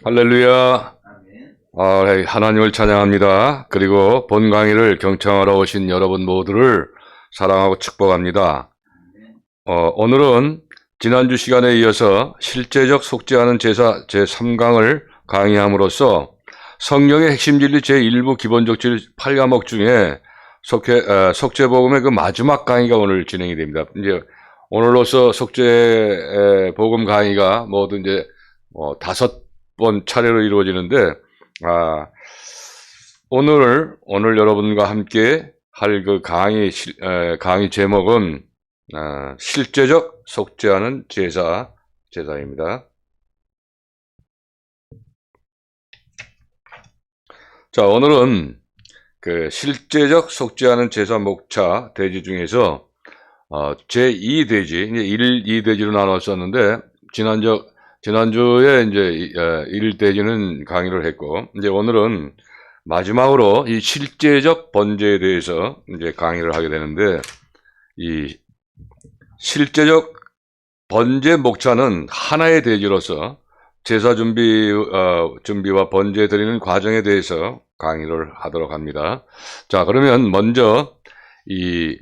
할렐루야. 하나님을 찬양합니다. 그리고 본 강의를 경청하러 오신 여러분 모두를 사랑하고 축복합니다. 오늘은 지난주 시간에 이어서 실제적 속죄하는 제사 제3강을 강의함으로써 성경의 핵심 진리 제1부 기본적 진리 8과목 중에 속죄복음의 그 마지막 강의가 오늘 진행이 됩니다. 이제 오늘로서 속죄복음 강의가 모두 이제 5번 차례로 이루어지는데, 오늘 여러분과 함께 할 그 강의 제목은 실제적 속죄하는 제사입니다. 자, 오늘은 그 실제적 속죄하는 제사 목차 대지 중에서 제2대지, 이제 1, 2대지로 나눴었는데, 지난주에 이제 1대지는 강의를 했고, 이제 오늘은 마지막으로 이 실제적 번제에 대해서 이제 강의를 하게 되는데, 이 실제적 번제 목차는 하나의 대지로서 제사 준비와 번제 드리는 과정에 대해서 강의를 하도록 합니다. 자, 그러면 먼저 이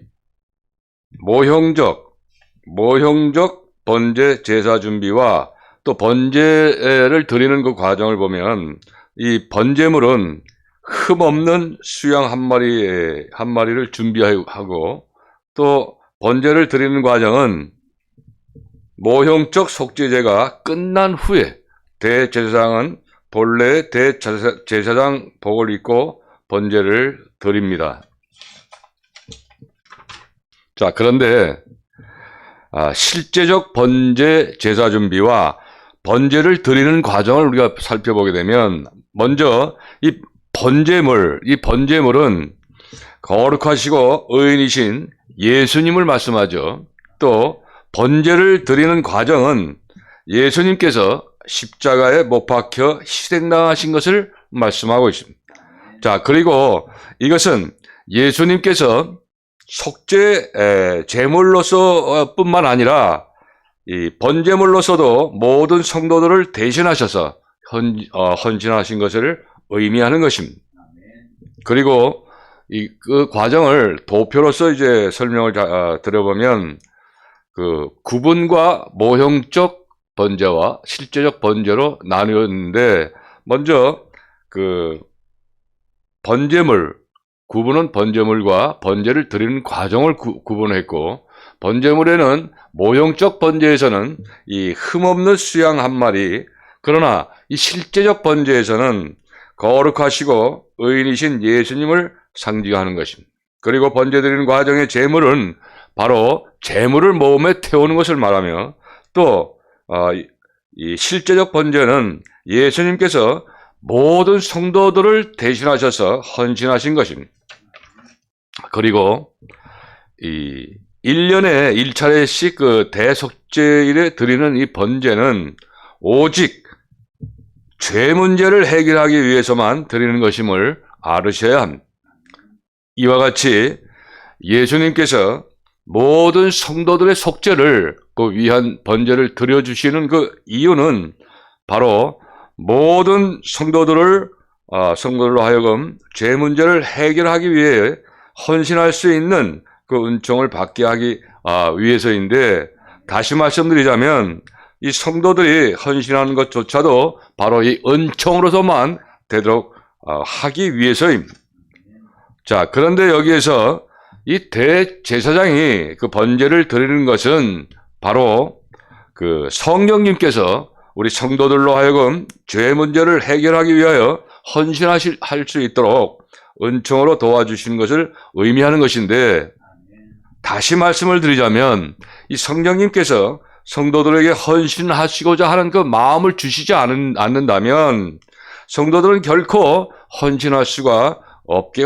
모형적 번제 제사 준비와 또 번제를 드리는 그 과정을 보면, 이 번제물은 흠없는 수양 한 마리를 준비하고, 또 번제를 드리는 과정은 모형적 속죄제가 끝난 후에 대제사장은 본래 대제사장 복을 입고 번제를 드립니다. 자, 그런데 실제적 번제 제사 준비와 번제를 드리는 과정을 우리가 살펴보게 되면, 먼저 이 번제물은 거룩하시고 의인이신 예수님을 말씀하죠. 또 번제를 드리는 과정은 예수님께서 십자가에 못 박혀 희생당하신 것을 말씀하고 있습니다. 자, 그리고 이것은 예수님께서 속죄 제물로서 뿐만 아니라 이 번제물로서도 모든 성도들을 대신하셔서 헌신하신 것을 의미하는 것입니다. 그리고 그 과정을 도표로서 이제 설명을 드려보면, 그 구분과 모형적 번제와 실제적 번제로 나누었는데, 먼저 그 구분은 번제물과 번제를 드리는 과정을 구분했고, 번제물에는 모형적 번제에서는 이 흠없는 수양 한 마리, 그러나 이 실제적 번제에서는 거룩하시고 의인이신 예수님을 상징하는 것입니다. 그리고 번제 드리는 과정의 제물은 바로 제물을 몸에 태우는 것을 말하며, 또 이 실제적 번제는 예수님께서 모든 성도들을 대신하셔서 헌신하신 것입니다. 그리고 이 1년에 1차례씩 그 대속죄일에 드리는 이 번제는 오직 죄 문제를 해결하기 위해서만 드리는 것임을 알으셔야 합니다. 이와 같이 예수님께서 모든 성도들의 속죄를 위한 번제를 드려주시는 그 이유는 바로 모든 성도들로 하여금 죄 문제를 해결하기 위해 헌신할 수 있는 그 은총을 받게 하기 위해서인데, 다시 말씀드리자면 이 성도들이 헌신하는 것조차도 바로 이 은총으로서만 되도록 하기 위해서입니다. 자, 그런데 여기에서 이 대제사장이 그 번제를 드리는 것은 바로 그 성령님께서 우리 성도들로 하여금 죄 문제를 해결하기 위하여 헌신할 수 있도록 은총으로 도와주시는 것을 의미하는 것인데, 다시 말씀을 드리자면 이 성령님께서 성도들에게 헌신하시고자 하는 그 마음을 주시지 않는다면 성도들은 결코 헌신할 수가 없게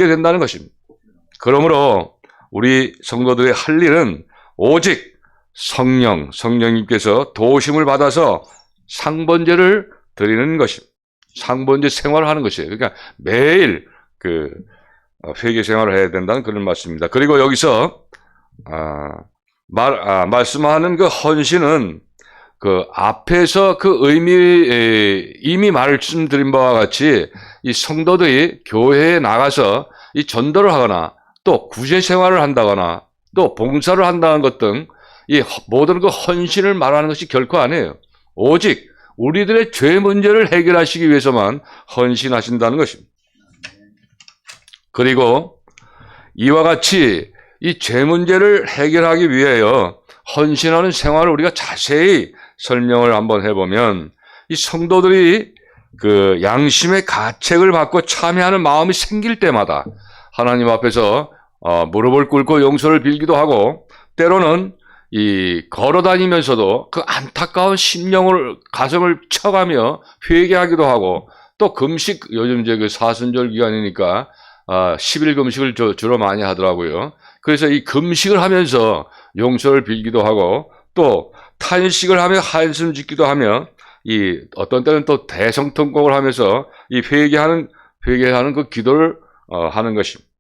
된다는 것입니다. 그러므로 우리 성도들의 할 일은 오직 성령님께서 도우심을 받아서 상번제를 드리는 것입니다. 상번제 생활을 하는 것이에요. 그러니까 매일 그 회개 생활을 해야 된다는 그런 말씀입니다. 그리고 여기서 말씀하는 그 헌신은 그 앞에서 그 이미 말씀드린 바와 같이 이 성도들이 교회에 나가서 이 전도를 하거나 또 구제 생활을 한다거나 또 봉사를 한다는 것 등 이 모든 그 헌신을 말하는 것이 결코 아니에요. 오직 우리들의 죄 문제를 해결하시기 위해서만 헌신하신다는 것입니다. 그리고 이와 같이 이 죄 문제를 해결하기 위하여 헌신하는 생활을 우리가 자세히 설명을 한번 해보면 이 성도들이 그 양심의 가책을 받고 참여하는 마음이 생길 때마다 하나님 앞에서 무릎을 꿇고 용서를 빌기도 하고 때로는 이 걸어다니면서도 그 안타까운 심령을 가슴을 쳐가며 회개하기도 하고 또 금식 요즘 이제 그 사순절 기간이니까 10일 금식을 주로 많이 하더라고요. 그래서 이 금식을 하면서 용서를 빌기도 하고 또 탄식을 하며 한숨 짓기도 하며 이 어떤 때는 또 대성통곡을 하면서 이 회개하는 그 기도를 하는 것입니다.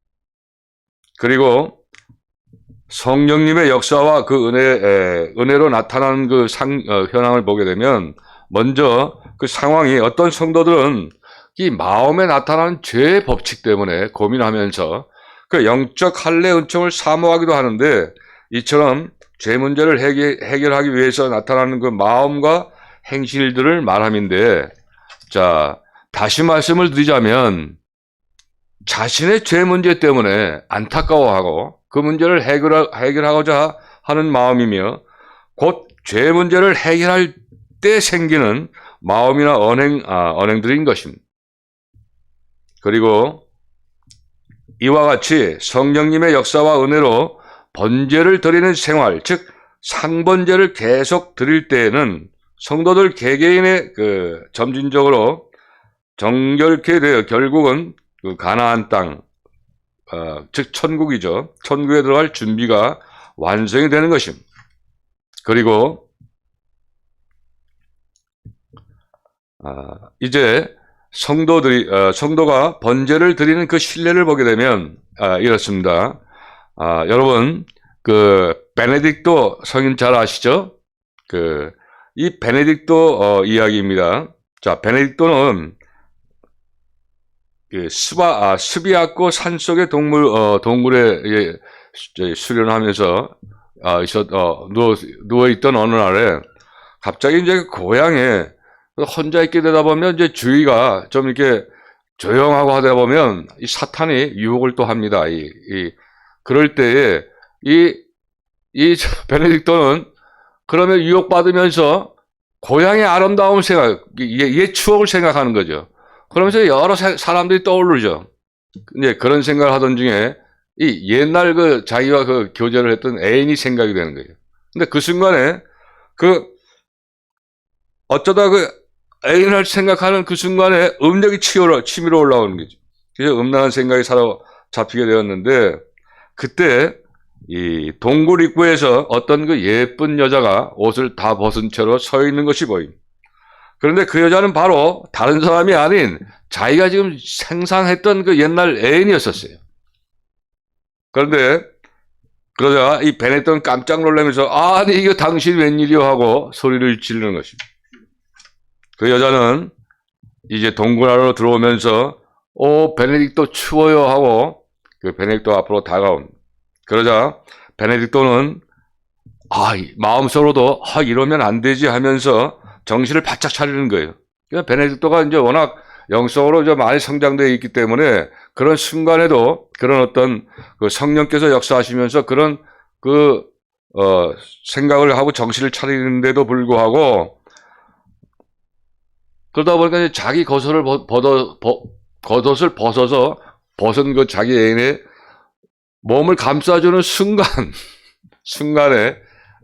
그리고 성령님의 역사와 그 은혜로 나타나는 그 현황을 보게 되면 먼저 그 상황이 어떤 성도들은 이 마음에 나타나는 죄의 법칙 때문에 고민하면서 그 영적 할례 은총을 사모하기도 하는데 이처럼 죄 문제를 해결하기 위해서 나타나는 그 마음과 행실들을 말함인데 자, 다시 말씀을 드리자면 자신의 죄 문제 때문에 안타까워하고 그 문제를 해결하고자 하는 마음이며 곧 죄 문제를 해결할 때 생기는 마음이나 언행들인 것입니다. 그리고 이와 같이 성령님의 역사와 은혜로 번제를 드리는 생활, 즉 상번제를 계속 드릴 때에는 성도들 개개인의 그 점진적으로 정결케 되어 결국은 그 가나안 땅, 즉 천국이죠. 천국에 들어갈 준비가 완성이 되는 것입니다. 그리고 이제 성도가 번제를 드리는 그 신뢰를 보게 되면 이렇습니다. 여러분 그 베네딕토 성인 잘 아시죠? 이 베네딕토 이야기입니다. 자, 베네딕토는 스비아코 산속의 동굴에 수련하면서 누워있던 어느 날에 갑자기 이제 고향에 혼자 있게 되다 보면 이제 주위가 좀 이렇게 조용하고 하다 보면 이 사탄이 유혹을 또 합니다. 그럴 때에 이 베네딕토는 그러면 유혹받으면서 고향의 아름다운 생각, 옛 추억을 생각하는 거죠. 그러면서 여러 사람들이 떠오르죠. 이제 그런 생각을 하던 중에 이 옛날 그 자기와 그 교제를 했던 애인이 생각이 되는 거예요. 근데 그 순간에 어쩌다 그 애인을 생각하는 그 순간에 음력이 치밀어 올라오는 거죠. 그래서 음란한 생각이 사로잡히게 되었는데 그때 이 동굴 입구에서 어떤 그 예쁜 여자가 옷을 다 벗은 채로 서 있는 것이 보입니다. 그런데 그 여자는 바로 다른 사람이 아닌 자기가 지금 상상했던 그 옛날 애인이었었어요. 그런데 그러자 이 베네딕토는 깜짝 놀라면서 아니 이거 당신 웬일이요 하고 소리를 지르는 것입니다. 그 여자는 이제 동굴 안으로 들어오면서 베네딕토 추워요 하고 그 베네딕토 앞으로 다가옵니다. 그러자 베네딕토는 마음속으로도 이러면 안 되지 하면서 정신을 바짝 차리는 거예요. 베네딕토가 이제 워낙 영성으로 좀 많이 성장되어 있기 때문에 그런 순간에도 그런 어떤 그 성령께서 역사하시면서 그런 생각을 하고 정신을 차리는데도 불구하고 그러다 보니까 자기 겉옷을 벗어서 벗은 그 자기 애인의 몸을 감싸주는 순간에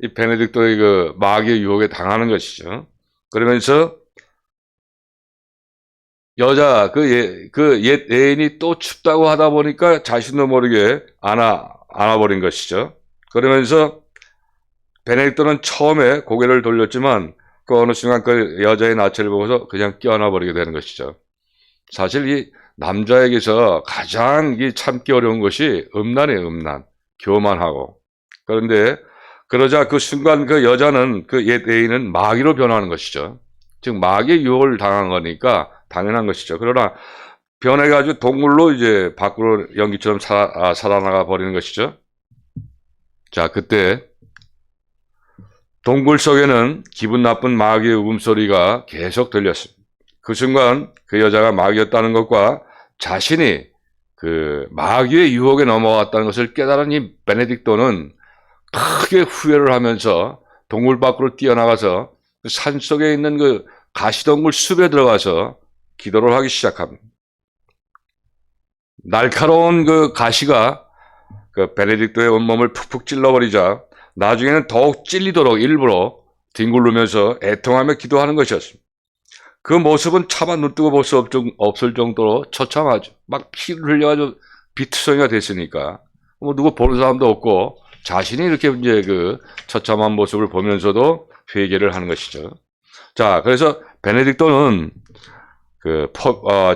이 베네딕토의 그 마귀의 유혹에 당하는 것이죠. 그러면서 여자 그 옛 애인이 또 춥다고 하다 보니까 자신도 모르게 안아버린 것이죠. 그러면서 베네딕토는 처음에 고개를 돌렸지만 그 어느 순간 그 여자의 나체를 보고서 그냥 껴안아버리게 되는 것이죠. 사실 이 남자에게서 가장 참기 어려운 것이 음란이에요. 음란, 교만하고. 그런데 그러자 그 순간 그 여자는 그 옛 애인은 마귀로 변하는 것이죠. 즉 마귀의 유혹을 당한 거니까 당연한 것이죠. 그러나 변해가지고 동물로 이제 밖으로 연기처럼 살아나가 버리는 것이죠. 자, 그때 동굴 속에는 기분 나쁜 마귀의 울음소리가 계속 들렸습니다. 그 순간 그 여자가 마귀였다는 것과 자신이 그 마귀의 유혹에 넘어갔다는 것을 깨달은 이 베네딕토는 크게 후회를 하면서 동굴 밖으로 뛰어나가서 그 산속에 있는 그 가시동굴 숲에 들어가서 기도를 하기 시작합니다. 날카로운 그 가시가 그 베네딕토의 온몸을 푹푹 찔러버리자 나중에는 더욱 찔리도록 일부러 뒹굴르면서 애통하며 기도하는 것이었습니다. 그 모습은 차마 눈뜨고 볼 수 없을 정도로 처참하죠. 막 피를 흘려가지고 비투성이가 됐으니까 뭐 누구 보는 사람도 없고 자신이 이렇게 이제 그 처참한 모습을 보면서도 회개를 하는 것이죠. 자, 그래서 베네딕토는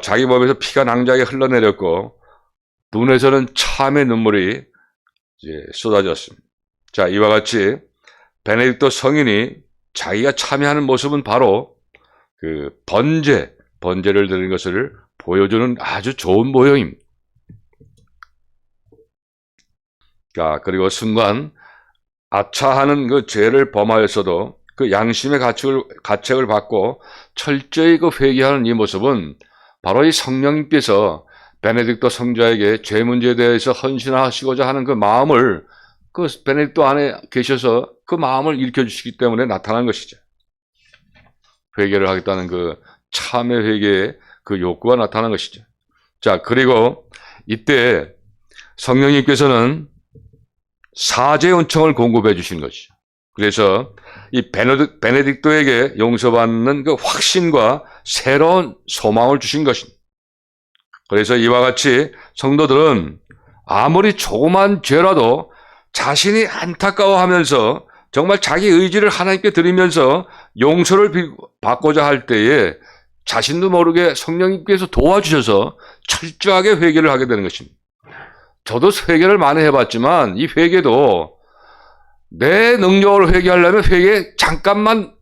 자기 몸에서 피가 낭자하게 흘러내렸고 눈에서는 참의 눈물이 이제 쏟아졌습니다. 자, 이와 같이 베네딕토 성인이 자기가 참여하는 모습은 바로 그 번제를 드리는 것을 보여주는 아주 좋은 모형입니다. 자, 그리고 순간 아차하는 그 죄를 범하였어도 그 양심의 가책을 받고 철저히 그 회개하는 이 모습은 바로 이 성령님께서 베네딕토 성자에게 죄 문제에 대해서 헌신하시고자 하는 그 마음을 그 베네딕토 안에 계셔서 그 마음을 일으켜주시기 때문에 나타난 것이죠. 회개를 하겠다는 그 참의 회개의 그 욕구가 나타난 것이죠. 자, 그리고 이때 성령님께서는 사죄 은총을 공급해 주신 것이죠. 그래서 이 베네딕토에게 용서받는 그 확신과 새로운 소망을 주신 것입니다. 그래서 이와 같이 성도들은 아무리 조그만 죄라도 자신이 안타까워하면서 정말 자기 의지를 하나님께 드리면서 용서를 받고자 할 때에 자신도 모르게 성령님께서 도와주셔서 철저하게 회개를 하게 되는 것입니다. 저도 회개를 많이 해봤지만 이 회개도 내 능력으로 회개하려면 회개 잠깐만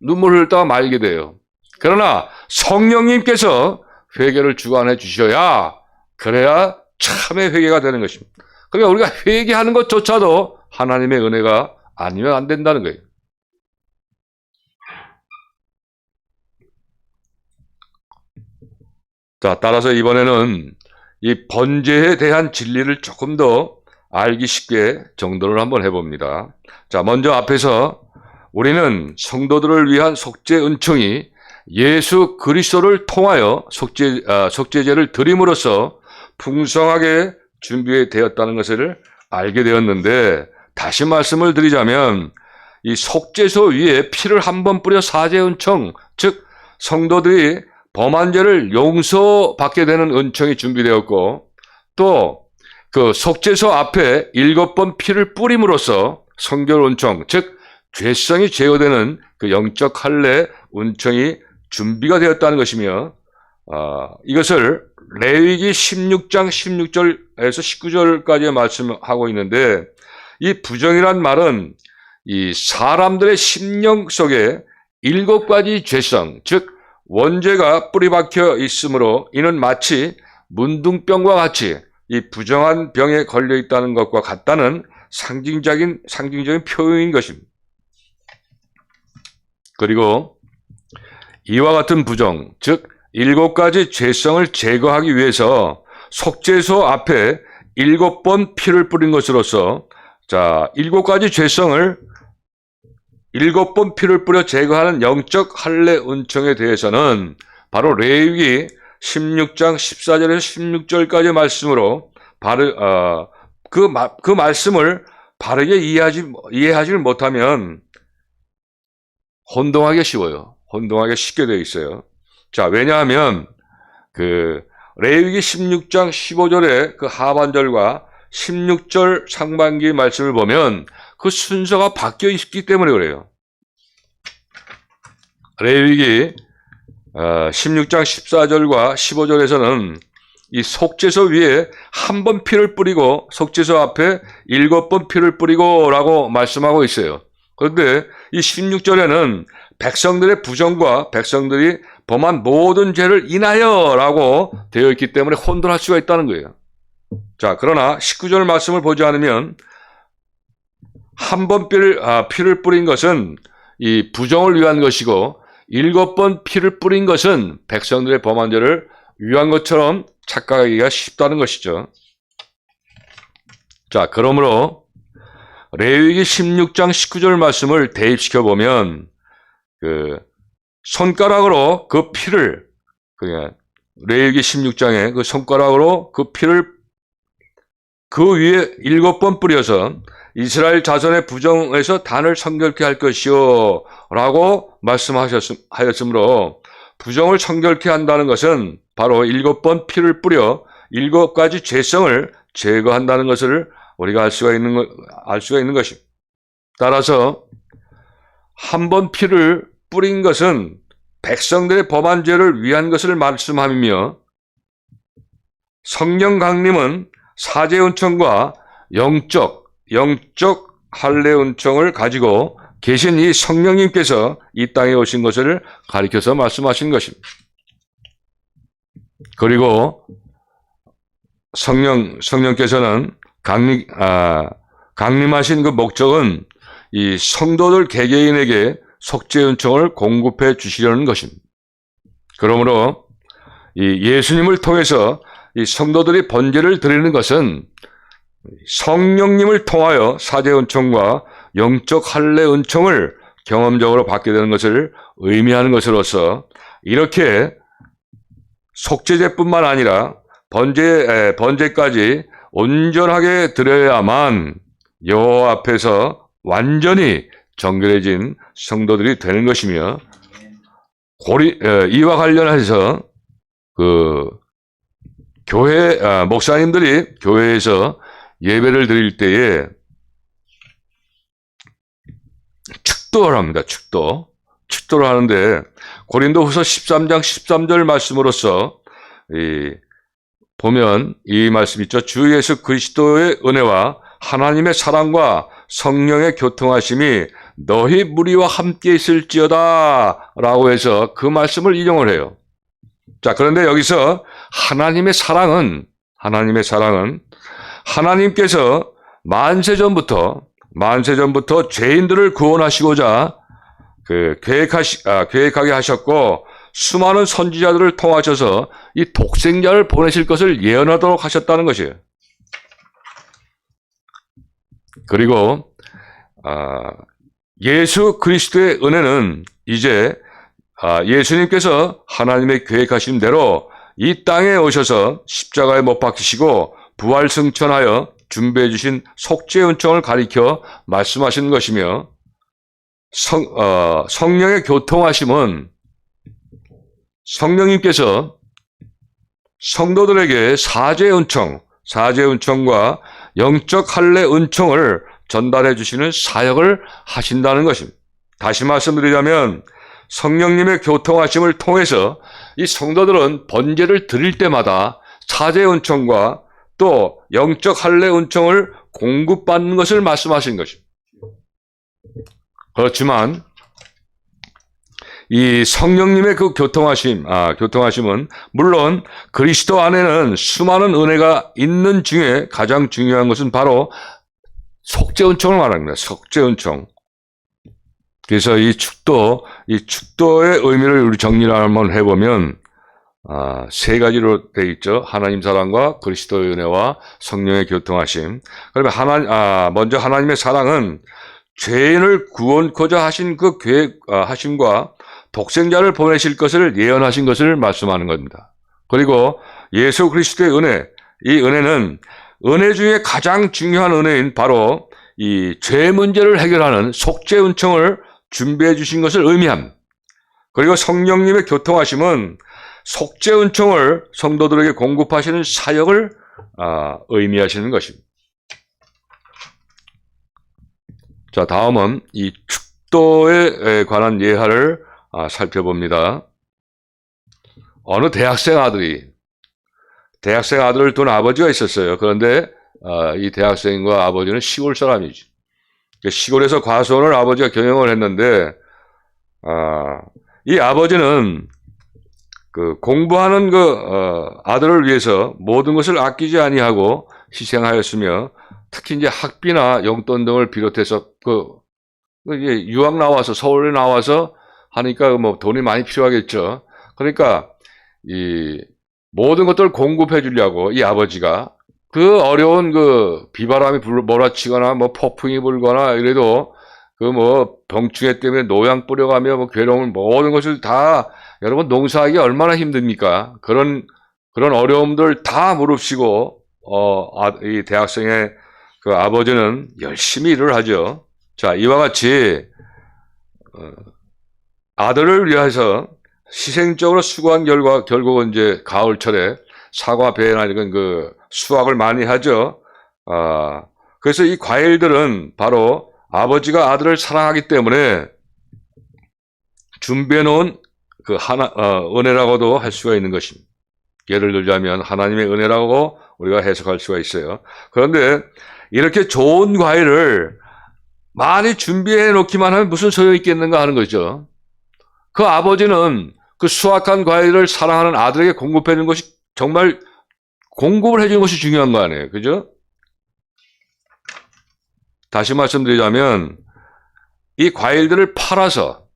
눈물 흘렸다가 말게 돼요. 그러나 성령님께서 회개를 주관해 주셔야 그래야 참의 회개가 되는 것입니다. 그러니까 우리가 회개하는 것조차도 하나님의 은혜가 아니면 안 된다는 거예요. 자, 따라서 이번에는 이 번제에 대한 진리를 조금 더 알기 쉽게 정돈을 한번 해봅니다. 자, 먼저 앞에서 우리는 성도들을 위한 속죄 은총이 예수 그리스도를 통하여 속죄제를 드림으로써 풍성하게 준비되었다는 것을 알게 되었는데, 다시 말씀을 드리자면 이 속죄소 위에 피를 한 번 뿌려 사죄 은총, 즉 성도들이 범한 죄를 용서받게 되는 은총이 준비되었고, 또 그 속죄소 앞에 7번 피를 뿌림으로써 성결 은총, 즉 죄성이 제거되는 그 영적 할례 은총이 준비가 되었다는 것이며, 이것을 레위기 16장 16절에서 19절까지 말씀하고 있는데, 이 부정이란 말은 이 사람들의 심령 속에 7가지 죄성, 즉 원죄가 뿌리박혀 있으므로 이는 마치 문둥병과 같이 이 부정한 병에 걸려 있다는 것과 같다는 상징적인 표현인 것입니다. 그리고 이와 같은 부정, 즉 7가지 죄성을 제거하기 위해서 속죄소 앞에 7번 피를 뿌린 것으로서, 자, 7가지 죄성을 7번 피를 뿌려 제거하는 영적 할례 은총에 대해서는 바로 레위기 16장 14절에서 16절까지 말씀으로 그 말씀을 바르게 이해하지 못하면 혼동하기 쉬워요. 혼동하기 쉽게 되어 있어요. 자, 왜냐하면 그 레위기 16장 15절의 그 하반절과 16절 상반기 말씀을 보면 그 순서가 바뀌어 있기 때문에 그래요. 레위기 16장 14절과 15절에서는 이 속죄소 위에 한 번 피를 뿌리고 속죄소 앞에 7번 피를 뿌리고 라고 말씀하고 있어요. 그런데 이 16절에는 백성들의 부정과 백성들이 범한 모든 죄를 인하여 라고 되어 있기 때문에 혼돈할 수가 있다는 거예요. 자, 그러나 19절 말씀을 보지 않으면 한 번 피를 뿌린 것은 이 부정을 위한 것이고 7번 피를 뿌린 것은 백성들의 범한 죄를 위한 것처럼 착각하기가 쉽다는 것이죠. 자, 그러므로 레위기 16장 19절 말씀을 대입시켜 보면 그 손가락으로 그 피를 그냥 레위기 16장에 그 손가락으로 그 피를 그 위에 7번 뿌려서 이스라엘 자손의 부정에서 단을 성결케 할 것이요 라고 말씀하였으므로 부정을 성결케 한다는 것은 바로 7번 피를 뿌려 7가지 죄성을 제거한다는 것을 우리가 알 수가 있는 것입니다. 따라서 한 번 피를 뿌린 것은 백성들의 범한 죄를 위한 것을 말씀하며 성령 강림은 사죄 은총과 영적 할례 은총을 가지고 계신 이 성령님께서 이 땅에 오신 것을 가리켜서 말씀하신 것입니다. 그리고 성령께서는 강림하신 그 목적은 이 성도들 개개인에게 속죄 은총을 공급해 주시려는 것입니다. 그러므로 이 예수님을 통해서 이 성도들이 번제를 드리는 것은 성령님을 통하여 사죄 은총과 영적 할례 은총을 경험적으로 받게 되는 것을 의미하는 것으로서 이렇게 속죄제뿐만 아니라 번제까지 온전하게 드려야만 여호와 앞에서 완전히 정결해진 성도들이 되는 것이며 이와 관련해서 그 교회 목사님들이 교회에서 예배를 드릴 때에 축도를 합니다. 축도를 하는데 고린도후서 13장 13절 말씀으로서 보면 이 말씀 있죠. 주 예수 그리스도의 은혜와 하나님의 사랑과 성령의 교통하심이 너희 무리와 함께 있을지어다 라고 해서 그 말씀을 인용을 해요. 자, 그런데 여기서 하나님의 사랑은 하나님께서 만세전부터 죄인들을 구원하시고자 계획하게 하셨고 수많은 선지자들을 통하셔서 이 독생자를 보내실 것을 예언하도록 하셨다는 것이에요. 그리고 예수 그리스도의 은혜는 이제 예수님께서 하나님의 계획하신 대로 이 땅에 오셔서 십자가에 못 박히시고 부활 승천하여 준비해 주신 속죄 은총을 가리켜 말씀하시는 것이며 성령의 교통하심은 성령님께서 성도들에게 사죄 은총과 영적 할례 은총을 전달해 주시는 사역을 하신다는 것입니다. 다시 말씀드리자면 성령님의 교통하심을 통해서 이 성도들은 번제를 드릴 때마다 사죄 은총과 또 영적 할례 은총을 공급받는 것을 말씀하신 것입니다. 그렇지만 이 성령님의 그 교통하심은 물론 그리스도 안에는 수많은 은혜가 있는 중에 가장 중요한 것은 바로 속죄 은총을 말합니다. 속죄 은총. 그래서 이 축도의 의미를 우리 정리를 한번 해보면 세 가지로 되어 있죠. 하나님 사랑과 그리스도의 은혜와 성령의 교통하심. 그러면 먼저 하나님의 사랑은 죄인을 구원코자 하신 그 계획하심과 독생자를 보내실 것을 예언하신 것을 말씀하는 겁니다. 그리고 예수 그리스도의 은혜, 이 은혜는 은혜 중에 가장 중요한 은혜인 바로 이 죄 문제를 해결하는 속죄 은총을 준비해 주신 것을 의미합니다. 그리고 성령님의 교통하심은 속죄 은총을 성도들에게 공급하시는 사역을 의미하시는 것입니다. 자, 다음은 이 축도에 관한 예화를 살펴봅니다. 어느 대학생 아들이 대학생 아들을 둔 아버지가 있었어요. 그런데 이 대학생과 아버지는 시골 사람이지. 시골에서 과수원을 아버지가 경영을 했는데 이 아버지는 그 공부하는 아들을 위해서 모든 것을 아끼지 아니하고 희생하였으며 특히 이제 학비나 용돈 등을 비롯해서 이제 유학 나와서 서울에 나와서 하니까 뭐 돈이 많이 필요하겠죠. 그러니까 이 모든 것들을 공급해 주려고 이 아버지가 그 어려운 비바람이 몰아치거나 뭐 폭풍이 불거나 이래도 뭐 병충해 때문에 노양 뿌려가며 뭐 괴로움을 모든 것을 다 여러분 농사하기 얼마나 힘듭니까? 그런 어려움들 다 무릅쓰고 이 대학생의 그 아버지는 열심히 일을 하죠. 자, 이와 같이 아들을 위해서 희생적으로 수고한 결과 결국은 이제 가을철에 사과, 배나 이런 수확을 많이 하죠. 그래서 이 과일들은 바로 아버지가 아들을 사랑하기 때문에 준비해 놓은 은혜라고도 할 수가 있는 것입니다. 예를 들자면 하나님의 은혜라고 우리가 해석할 수가 있어요. 그런데 이렇게 좋은 과일을 많이 준비해 놓기만 하면 무슨 소용이 있겠는가 하는 거죠. 그 아버지는 그 수확한 과일을 사랑하는 아들에게 공급해 주는 것이 정말 공급을 해주는 것이 중요한 거 아니에요. 그죠? 다시 말씀드리자면 이 과일들을 팔아서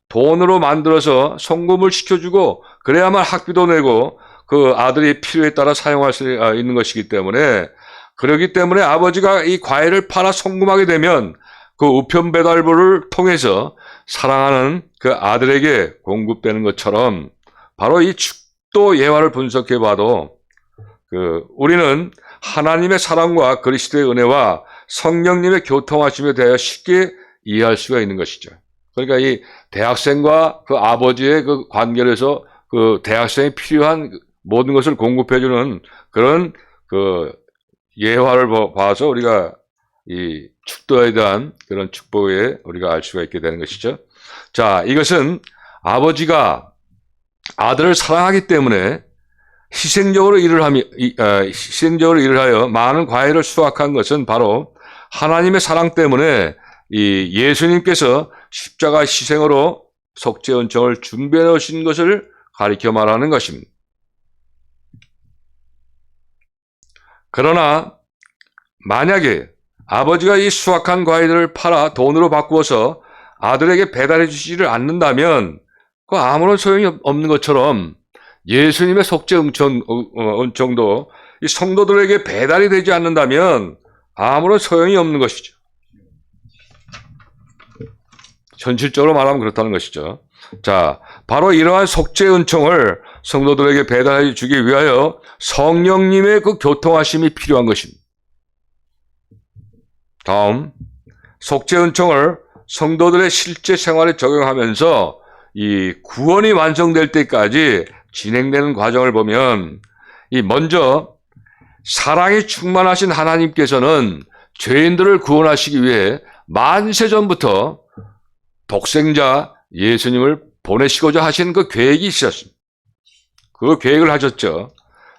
돈으로 만들어서 송금을 시켜주고 그래야만 학비도 내고 그 아들이 필요에 따라 사용할 수 있는 것이기 때문에 그렇기 때문에 아버지가 이 과일을 팔아 송금하게 되면 그 우편 배달부를 통해서 사랑하는 그 아들에게 공급되는 것처럼 바로 이 축도 예화를 분석해 봐도 우리는 하나님의 사랑과 그리스도의 은혜와 성령님의 교통하심에 대하여 쉽게 이해할 수가 있는 것이죠. 그러니까 이 대학생과 그 아버지의 그 관계에서 그 대학생이 필요한 모든 것을 공급해주는 그런 예화를 봐서 우리가 이 축도에 대한 그런 축복에 우리가 알 수가 있게 되는 것이죠. 자, 이것은 아버지가 아들을 사랑하기 때문에 희생적으로 일을 하여 많은 과일을 수확한 것은 바로 하나님의 사랑 때문에 이 예수님께서 십자가 희생으로 속죄 은총을 준비해 놓으신 것을 가리켜 말하는 것입니다. 그러나 만약에 아버지가 이 수확한 과일을 팔아 돈으로 바꾸어서 아들에게 배달해 주지를 않는다면 아무런 소용이 없는 것처럼 예수님의 속죄 은총도 이 성도들에게 배달이 되지 않는다면 아무런 소용이 없는 것이죠. 현실적으로 말하면 그렇다는 것이죠. 자, 바로 이러한 속죄 은총을 성도들에게 배달해 주기 위하여 성령님의 그 교통하심이 필요한 것입니다. 다음, 속죄 은총을 성도들의 실제 생활에 적용하면서 이 구원이 완성될 때까지 진행되는 과정을 보면 먼저 사랑이 충만하신 하나님께서는 죄인들을 구원하시기 위해 만세전부터 독생자 예수님을 보내시고자 하신 그 계획이 있었습니다. 그 계획을 하셨죠.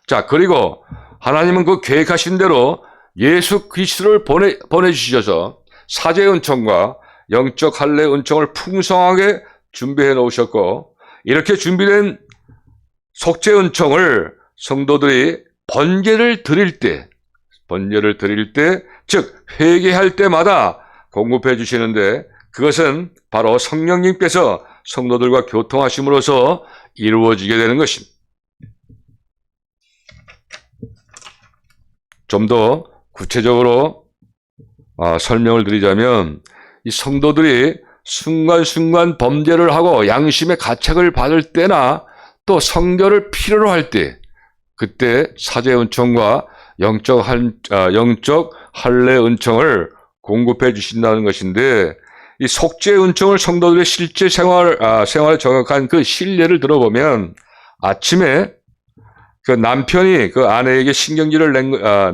자, 그리고 하나님은 그 계획하신 대로 예수 그리스도를 보내주셔서 사죄 은총과 영적 할례 은총을 풍성하게 준비해 놓으셨고, 이렇게 준비된 속죄 은총을 성도들이 번제를 드릴 때, 즉 회개할 때마다 공급해 주시는데, 그것은 바로 성령님께서 성도들과 교통하심으로써 이루어지게 되는 것입니다. 좀 더 구체적으로 설명을 드리자면, 이 성도들이 순간순간 범죄를 하고 양심의 가책을 받을 때나 또 성결을 필요로 할 때, 그때 사죄 은총과 영적 할례 은총을 공급해 주신다는 것인데, 이 속죄 은총을 성도들의 실제 생활에 적용한 그 실례를 들어보면, 아침에 그 남편이 그 아내에게 신경질을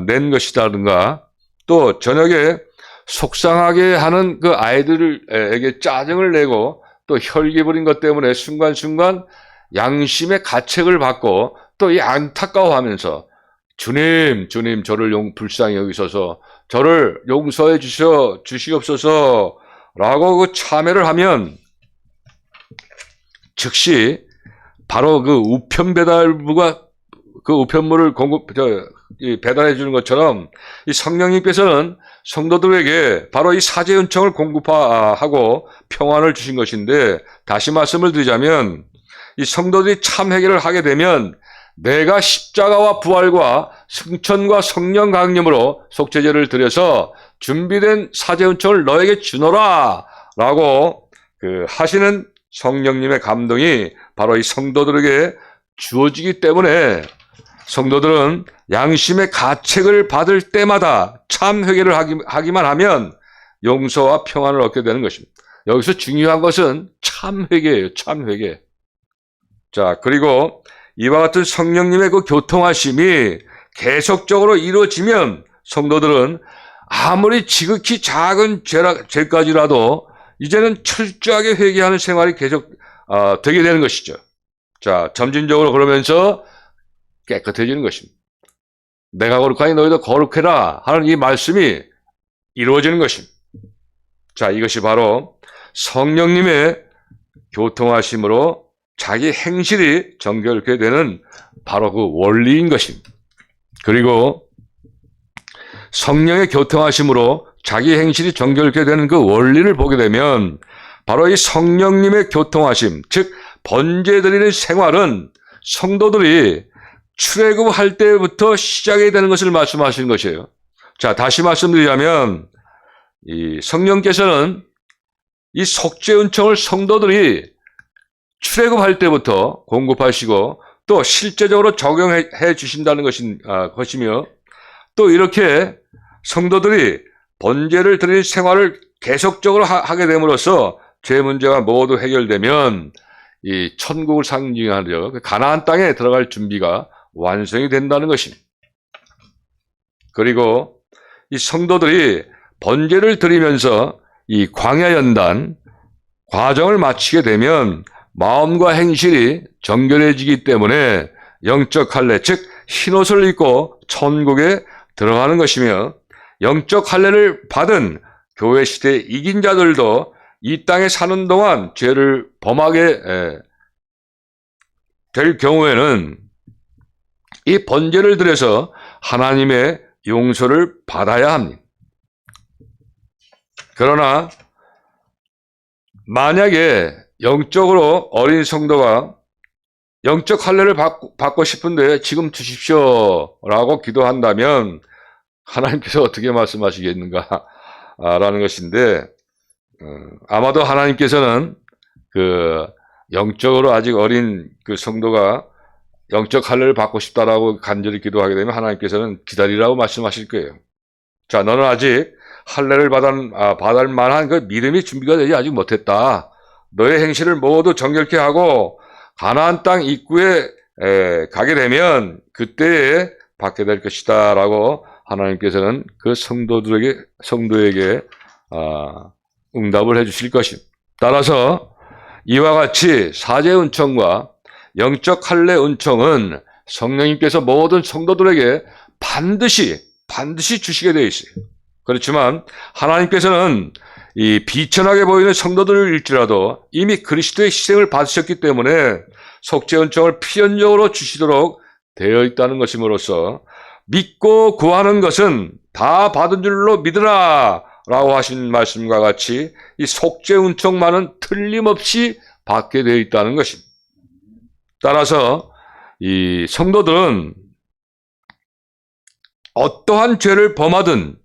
낸 것이라든가, 또 저녁에 속상하게 하는 그 아이들에게 짜증을 내고 또 혈기 부린 것 때문에 순간순간 양심의 가책을 받고 또 이 안타까워하면서 주님, 저를 불쌍히 여기소서, 저를 용서해 주시옵소서 라고 그 참회를 하면 즉시 바로 그 우편 배달부가 그 우편물을 배달해 주는 것처럼 이 성령님께서는 성도들에게 바로 이 사죄 은총을 공급하고 평안을 주신 것인데, 다시 말씀을 드리자면 이 성도들이 참 회개를 하게 되면 내가 십자가와 부활과 승천과 성령 강림으로 속죄제를 드려서 준비된 사죄 은총을 너에게 주노라 라고 하시는 성령님의 감동이 바로 이 성도들에게 주어지기 때문에 성도들은 양심의 가책을 받을 때마다 참 회개를 하기만 하면 용서와 평안을 얻게 되는 것입니다. 여기서 중요한 것은 참 회개예요. 참 회개. 자, 그리고 이와 같은 성령님의 그 교통하심이 계속적으로 이루어지면 성도들은 아무리 지극히 작은 죄까지라도 이제는 철저하게 회개하는 생활이 계속 되게 되는 것이죠. 자, 점진적으로 그러면서 깨끗해지는 것입니다. 내가 거룩하니 너희도 거룩해라 하는 이 말씀이 이루어지는 것입니다. 자, 이것이 바로 성령님의 교통하심으로 자기 행실이 정결케 되는 바로 그 원리인 것입니다. 그리고 성령의 교통하심으로 자기 행실이 정결케 되는 그 원리를 보게 되면 바로 이 성령님의 교통하심, 즉 번제 드리는 생활은 성도들이 출애굽할 때부터 시작이 되는 것을 말씀하시는 것이에요. 자, 다시 말씀드리자면 이 성령께서는 이 속죄 은총을 성도들이 출애굽할 때부터 공급하시고 또 실제적으로 적용해 주신다는 것이며, 또 이렇게 성도들이 번제를 드리는 생활을 계속적으로 하게 됨으로써 죄 문제가 모두 해결되면 이 천국을 상징하려 가나안 땅에 들어갈 준비가 완성이 된다는 것입니다. 그리고 이 성도들이 번제를 드리면서 이 광야 연단 과정을 마치게 되면 마음과 행실이 정결해지기 때문에 영적 할례, 즉 흰옷을 입고 천국에 들어가는 것이며, 영적 할례를 받은 교회 시대에 이긴 자들도 이 땅에 사는 동안 죄를 범하게 될 경우에는 이 번제를 드려서 하나님의 용서를 받아야 합니다. 그러나 만약에 영적으로 어린 성도가 영적 할례를 받고 싶은데 지금 주십시오 라고 기도한다면 하나님께서 어떻게 말씀하시겠는가 라는 것인데, 아마도 하나님께서는 그 영적으로 아직 어린 그 성도가 영적 할례를 받고 싶다라고 간절히 기도하게 되면 하나님께서는 기다리라고 말씀하실 거예요. 자, 너는 아직 할례를 받을 만한 그 믿음이 준비가 되지 아직 못했다. 너의 행실을 모두 정결케 하고 가나안 땅 입구에 가게 되면 그때에 받게 될 것이다 라고 하나님께서는 그 성도에게 응답을 해 주실 것입니다. 따라서 이와 같이 사죄 은총과 영적 할례 은총은 성령님께서 모든 성도들에게 반드시 주시게 되어 있어요. 그렇지만 하나님께서는 이 비천하게 보이는 성도들일지라도 이미 그리스도의 희생을 받으셨기 때문에 속죄 은총을 필연적으로 주시도록 되어 있다는 것임으로써 믿고 구하는 것은 다 받은 줄로 믿으라 라고 하신 말씀과 같이 이 속죄 은총만은 틀림없이 받게 되어 있다는 것입니다. 따라서 이 성도들은 어떠한 죄를 범하든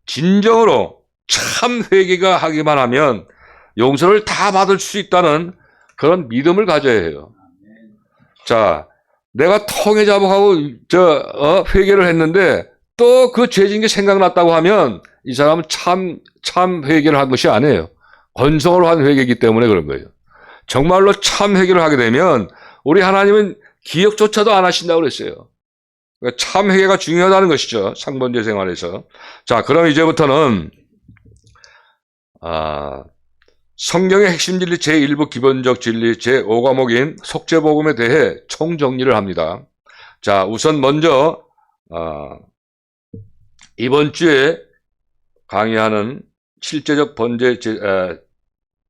진정으로 참 회개가 하기만 하면 용서를 다 받을 수 있다는 그런 믿음을 가져야 해요. 자, 내가 통해 자복하고 회개를 했는데 또 그 죄진 게 생각났다고 하면 이 사람은 참 회개를 한 것이 아니에요. 건성으로 한 회개이기 때문에 그런 거예요. 정말로 참 회개를 하게 되면 우리 하나님은 기억조차도 안 하신다고 그랬어요. 그러니까 참 회개가 중요하다는 것이죠. 상번제 생활에서. 자, 그럼 이제부터는 성경의 핵심 진리 제1부 기본적 진리 제5과목인 속죄복음에 대해 총정리를 합니다. 자, 우선 먼저 이번 주에 강의하는 실제적 번제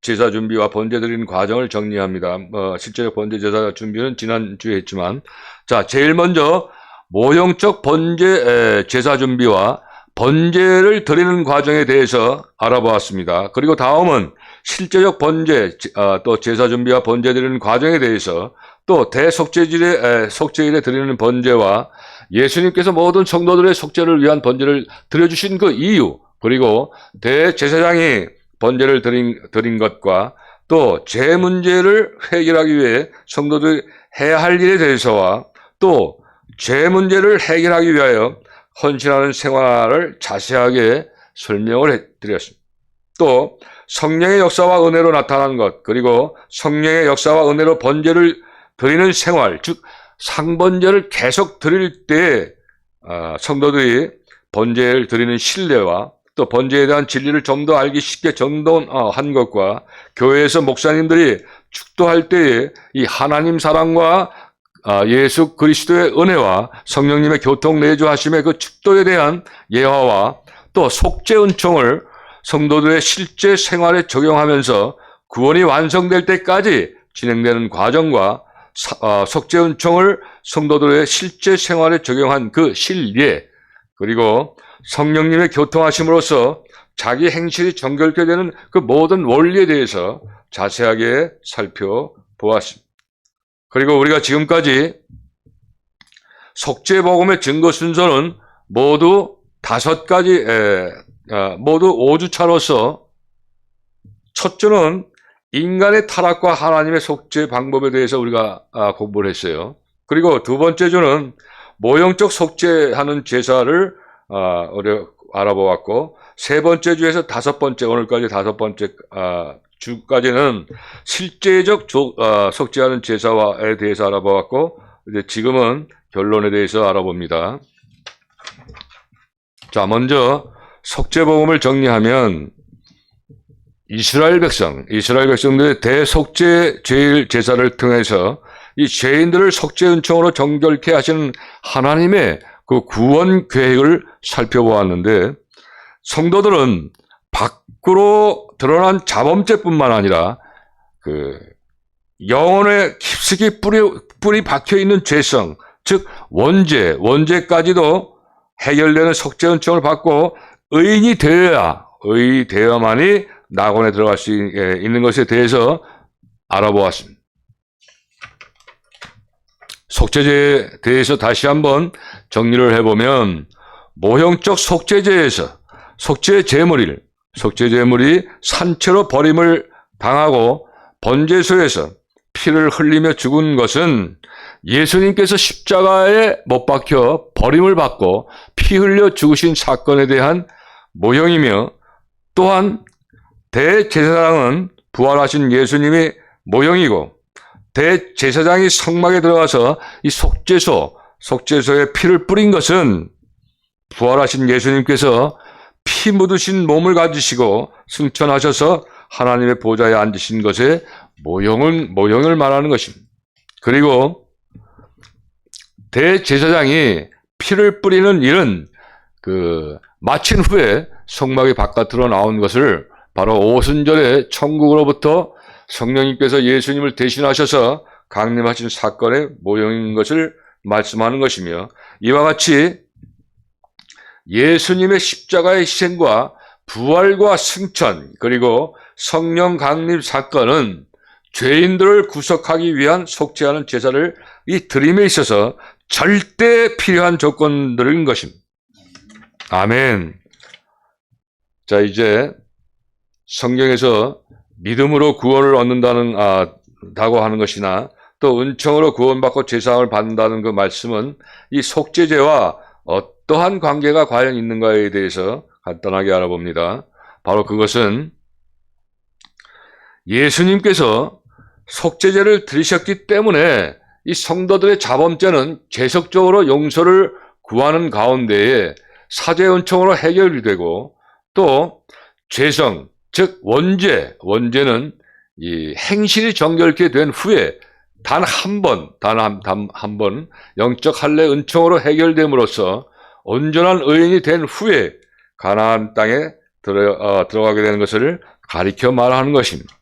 제사 준비와 번제 드리는 과정을 정리합니다. 실제적 번제 제사 준비는 지난주에 했지만, 자, 제일 먼저 모형적 번제 제사 준비와 번제를 드리는 과정에 대해서 알아보았습니다. 그리고 다음은 실제적 번제, 또 제사 준비와 번제 드리는 과정에 대해서, 또 속죄일에 드리는 번제와 예수님께서 모든 성도들의 속죄를 위한 번제를 드려주신 그 이유, 그리고 대제사장이 번제를 드린 것과 또 죄 문제를 해결하기 위해 성도들이 해야 할 일에 대해서와 또 죄 문제를 해결하기 위하여 헌신하는 생활을 자세하게 설명을 해드렸습니다. 또 성령의 역사와 은혜로 나타난 것, 그리고 성령의 역사와 은혜로 번제를 드리는 생활, 즉 상번제를 계속 드릴 때 성도들이 번제를 드리는 신뢰와 또 번제에 대한 진리를 좀 더 알기 쉽게 전도한 것과 교회에서 목사님들이 축도할 때에 이 하나님 사랑과 예수 그리스도의 은혜와 성령님의 교통 내주하심의 그 축도에 대한 예화와 또 속죄 은총을 성도들의 실제 생활에 적용하면서 구원이 완성될 때까지 진행되는 과정과 속죄 은총을 성도들의 실제 생활에 적용한 그 실예, 그리고 성령님의 교통하심으로써 자기 행실이 정결케 되는 그 모든 원리에 대해서 자세하게 살펴보았습니다. 그리고 우리가 지금까지 속죄복음의 증거 순서는 모두 5가지, 모두 5주차로서 첫 주는 인간의 타락과 하나님의 속죄 방법에 대해서 우리가 공부를 했어요. 그리고 두 번째 주는 모형적 속죄하는 제사를 우리가 알아보았고, 세 번째 주에서 오늘까지 5번째 주까지는 실제적 속죄하는 제사에 대해서 알아보았고, 이제 지금은 결론에 대해서 알아봅니다. 자, 먼저 속죄복음을 정리하면 이스라엘 백성들의 대속죄 제일 제사를 통해서 이 죄인들을 속죄 은총으로 정결케 하시는 하나님의 그 구원 계획을 살펴보았는데, 성도들은 밖으로 드러난 자범죄뿐만 아니라 그 영혼에 깊숙이 뿌리 박혀 있는 죄성, 즉 원죄까지도 해결되는 속죄 은총을 받고 의인이 되어야만이 낙원에 들어갈 수 있는 것에 대해서 알아보았습니다. 속죄제에 대해서 다시 한번 정리를 해보면, 모형적 속죄제에서 속죄 제물이 산채로 버림을 당하고 번제소에서 피를 흘리며 죽은 것은 예수님께서 십자가에 못 박혀 버림을 받고 피 흘려 죽으신 사건에 대한 모형이며, 또한 대제사장은 부활하신 예수님이 모형이고, 대제사장이 성막에 들어가서 이 속죄소에 피를 뿌린 것은 부활하신 예수님께서 피 묻으신 몸을 가지시고 승천하셔서 하나님의 보좌에 앉으신 것의 모형을 말하는 것입니다. 그리고 대제사장이 피를 뿌리는 일은 마친 후에 성막의 바깥으로 나온 것을 바로 오순절에 천국으로부터 성령님께서 예수님을 대신하셔서 강림하신 사건의 모형인 것을 말씀하는 것이며, 이와 같이 예수님의 십자가의 희생과 부활과 승천, 그리고 성령 강림 사건은 죄인들을 구속하기 위한 속죄하는 제사를 이 드림에 있어서 절대 필요한 조건들인 것입니다. 아멘. 자, 이제 성경에서 믿음으로 구원을 얻는다고 하는 것이나 또 은총으로 구원받고 제사함을 받는다는 그 말씀은 이 속죄제와 어떠한 관계가 과연 있는가에 대해서 간단하게 알아봅니다. 바로 그것은 예수님께서 속죄제를 드리셨기 때문에 이 성도들의 자범죄는 계속적으로 용서를 구하는 가운데에 사죄 은총으로 해결이 되고, 또 죄성, 즉 원죄는 이 행실이 정결케 된 후에 단 한 번 영적 할례 은총으로 해결됨으로써 온전한 의인이 된 후에 가나안 땅에 들어가게 되는 것을 가리켜 말하는 것입니다.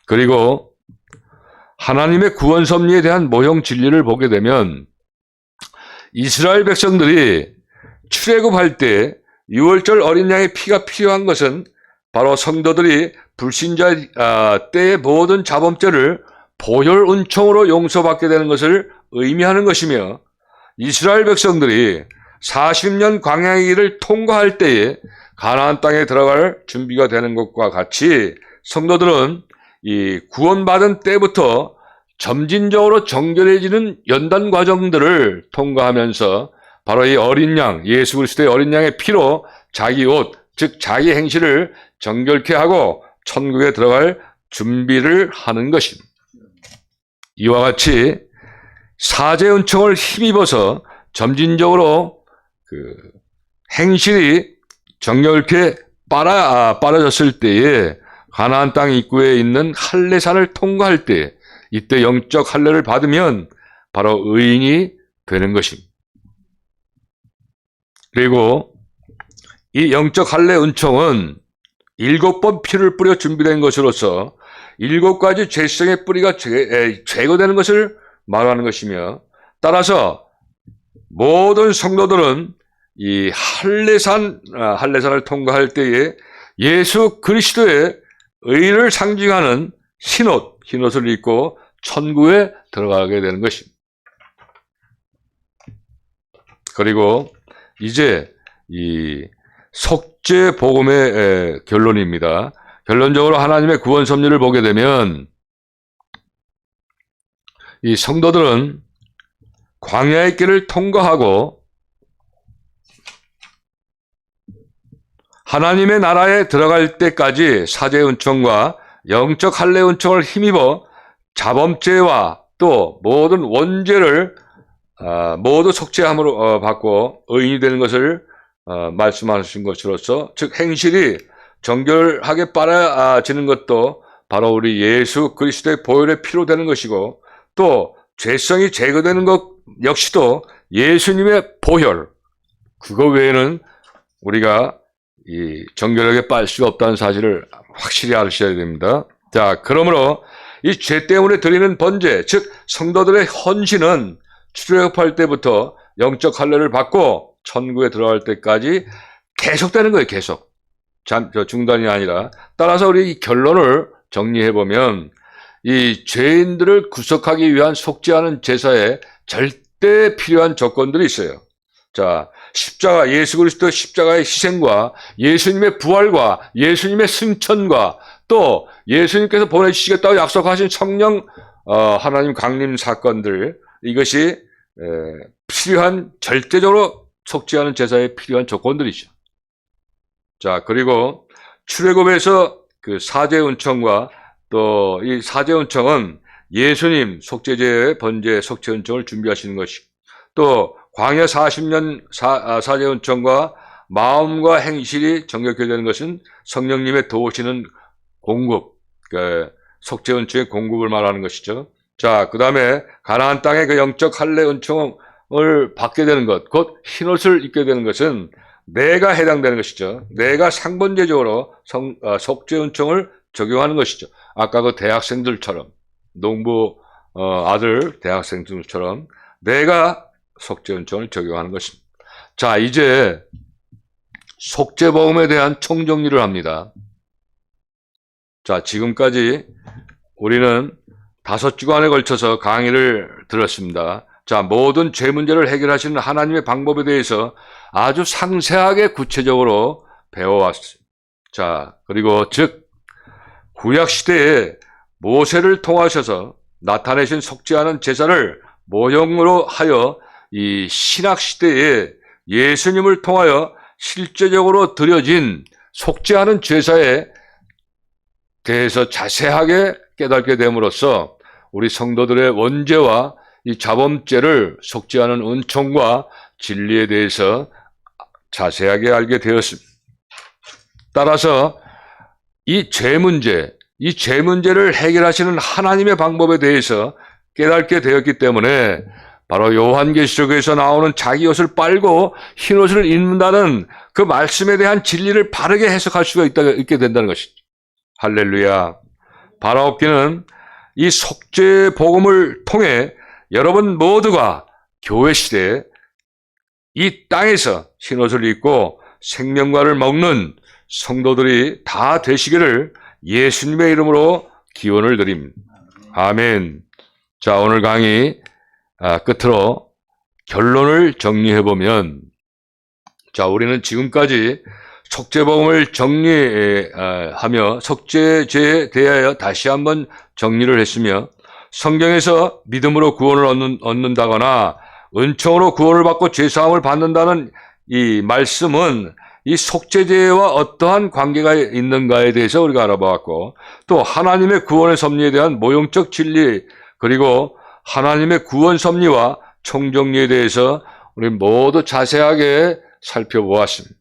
그리고 하나님의 구원 섭리에 대한 모형 진리를 보게 되면 이스라엘 백성들이 출애굽할 때 유월절 어린 양의 피가 필요한 것은 바로 성도들이 불신자 때의 모든 자범죄를 보혈 은총으로 용서받게 되는 것을 의미하는 것이며, 이스라엘 백성들이 40년 광야의 길을 통과할 때에 가나안 땅에 들어갈 준비가 되는 것과 같이 성도들은 이 구원받은 때부터 점진적으로 정결해지는 연단 과정들을 통과하면서 바로 이 어린 양, 예수 그리스도의 어린 양의 피로 자기 옷, 즉 자기 행실을 정결케 하고 천국에 들어갈 준비를 하는 것입니다. 이와 같이 사죄 은총을 힘입어서 점진적으로 행실이 정결케 빠라졌을 때에 가나안 땅 입구에 있는 할례산을 통과할 때, 이때 영적 할례를 받으면 바로 의인이 되는 것입니다. 그리고 이 영적 할례 은총은 7번 피를 뿌려 준비된 것으로서 7가지 죄성의 뿌리가 제거되는 것을 말하는 것이며, 따라서 모든 성도들은 이 할례산을 통과할 때에 예수 그리스도의 의를 상징하는 흰옷을 입고 천국에 들어가게 되는 것입니다. 그리고 이제 이 속죄 복음의 결론입니다. 결론적으로 하나님의 구원 섭리를 보게 되면 이 성도들은 광야의 길을 통과하고 하나님의 나라에 들어갈 때까지 사죄 은총과 영적 할례 은총을 힘입어 자범죄와 또 모든 원죄를 모두 속죄함으로 받고 의인이 되는 것을 말씀하신 것으로서, 즉 행실이 정결하게 빨아지는 것도 바로 우리 예수 그리스도의 보혈의 피로 되는 것이고, 또 죄성이 제거되는 것 역시도 예수님의 보혈, 그거 외에는 우리가 이 정결하게 빨 수가 없다는 사실을 확실히 아셔야 됩니다. 자, 그러므로 이 죄 때문에 드리는 번제, 즉 성도들의 헌신은 출애굽할 때부터 영적 할례를 받고 천국에 들어갈 때까지 계속되는 거예요. 계속. 중단이 아니라. 따라서 우리 이 결론을 정리해보면 이 죄인들을 구속하기 위한 속죄하는 제사에 절대 필요한 조건들이 있어요. 자, 십자가, 예수 그리스도의 십자가의 희생과 예수님의 부활과 예수님의 승천과 또 예수님께서 보내주시겠다고 약속하신 성령 하나님 강림 사건들, 이것이 필요한, 절대적으로 속죄하는 제사에 필요한 조건들이죠. 자, 그리고 출애굽에서 그 사죄 은총과 또 이 사죄 은총은 예수님 속죄제의 번제 속죄 은총을 준비하시는 것이고, 또 광야 40년 사죄 은총과 마음과 행실이 정결케 되는 것은 성령님의 도우시는 공급, 속죄 은총의 공급을 말하는 것이죠. 자, 그 다음에 가나안 땅의 그 영적 할례 은총을 받게 되는 것, 곧 흰옷을 입게 되는 것은 내가 해당되는 것이죠. 내가 상번제적으로 속죄 은총을 적용하는 것이죠. 아까 그 대학생들처럼, 농부 아들 대학생들처럼 내가 속죄 은총을 적용하는 것입니다. 자, 이제 속죄 복음에 대한 총정리를 합니다. 자, 지금까지 우리는 5주간에 걸쳐서 강의를 들었습니다. 자, 모든 죄 문제를 해결하시는 하나님의 방법에 대해서 아주 상세하게 구체적으로 배워왔습니다. 자, 그리고 즉 구약 시대에 모세를 통하셔서 나타내신 속죄하는 제사를 모형으로 하여 이 신약 시대에 예수님을 통하여 실제적으로 드려진 속죄하는 제사에 대해서 자세하게 깨닫게 됨으로써 우리 성도들의 원죄와 이 자범죄를 속죄하는 은총과 진리에 대해서 자세하게 알게 되었습니다. 따라서 이 죄 문제를 해결하시는 하나님의 방법에 대해서 깨닫게 되었기 때문에 바로 요한계시록에서 나오는 자기 옷을 빨고 흰 옷을 입는다는 그 말씀에 대한 진리를 바르게 해석할 수가 있게 된다는 것이죠. 할렐루야. 바라옵기는 이 속죄 복음을 통해 여러분 모두가 교회 시대에 이 땅에서 흰 옷을 입고 생명과를 먹는 성도들이 다 되시기를 예수님의 이름으로 기원을 드립니다. 아멘. 자, 오늘 강의 끝으로 결론을 정리해보면, 자, 우리는 지금까지 속죄복음을 정리하며 속죄죄에 대하여 다시 한번 정리를 했으며, 성경에서 믿음으로 구원을 얻는다거나 은총으로 구원을 받고 죄사함을 받는다는 이 말씀은 이 속죄죄와 어떠한 관계가 있는가에 대해서 우리가 알아보았고, 또 하나님의 구원의 섭리에 대한 모형적 진리, 그리고 하나님의 구원 섭리와 총정리에 대해서 우리 모두 자세하게 살펴보았습니다.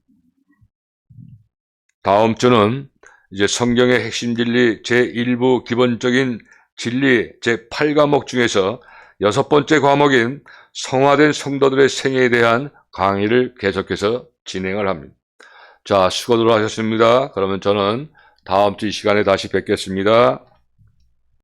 다음 주는 이제 성경의 핵심 진리 제1부 기본적인 진리 제8과목 중에서 6번째 과목인 성화된 성도들의 생애에 대한 강의를 계속해서 진행을 합니다. 자, 수고들 하셨습니다. 그러면 저는 다음 주 이 시간에 다시 뵙겠습니다.